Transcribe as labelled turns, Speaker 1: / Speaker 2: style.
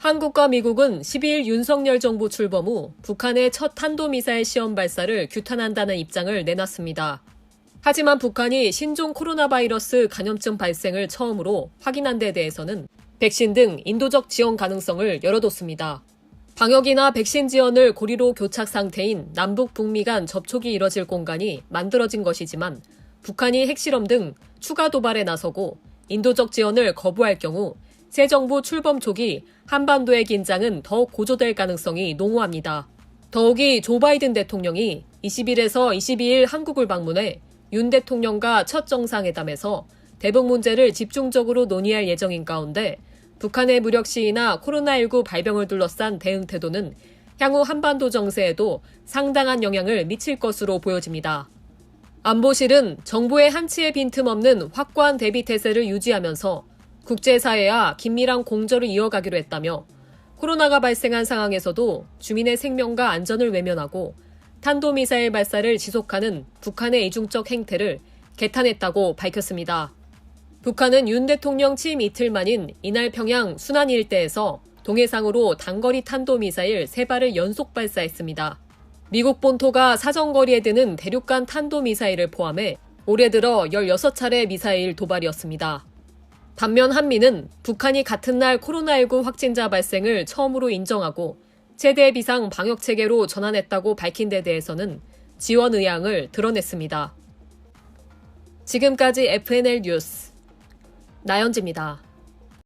Speaker 1: 한국과 미국은 12일 윤석열 정부 출범 후 북한의 첫 탄도미사일 시험 발사를 규탄한다는 입장을 내놨습니다. 하지만 북한이 신종 코로나 바이러스 감염증 발생을 처음으로 확인한 데 대해서는 백신 등 인도적 지원 가능성을 열어뒀습니다. 방역이나 백신 지원을 고리로 교착 상태인 남북 북미 간 접촉이 이뤄질 공간이 만들어진 것이지만 북한이 핵실험 등 추가 도발에 나서고 인도적 지원을 거부할 경우 새 정부 출범 초기 한반도의 긴장은 더욱 고조될 가능성이 농후합니다. 더욱이 조 바이든 대통령이 20일에서 22일 한국을 방문해 윤 대통령과 첫 정상회담에서 대북 문제를 집중적으로 논의할 예정인 가운데 북한의 무력 시위나 코로나19 발병을 둘러싼 대응 태도는 향후 한반도 정세에도 상당한 영향을 미칠 것으로 보여집니다. 안보실은 정부의 한치의 빈틈없는 확고한 대비 태세를 유지하면서 국제사회와 긴밀한 공조를 이어가기로 했다며 코로나가 발생한 상황에서도 주민의 생명과 안전을 외면하고 탄도미사일 발사를 지속하는 북한의 이중적 행태를 개탄했다고 밝혔습니다. 북한은 윤 대통령 취임 이틀 만인 이날 평양 순안 일대에서 동해상으로 단거리 탄도미사일 3발을 연속 발사했습니다. 미국 본토가 사정거리에 드는 대륙간 탄도미사일을 포함해 올해 들어 16차례 미사일 도발이었습니다. 반면 한미는 북한이 같은 날 코로나19 확진자 발생을 처음으로 인정하고 최대 비상 방역체계로 전환했다고 밝힌 데 대해서는 지원 의향을 드러냈습니다. 지금까지 FNL 뉴스 나연지입니다.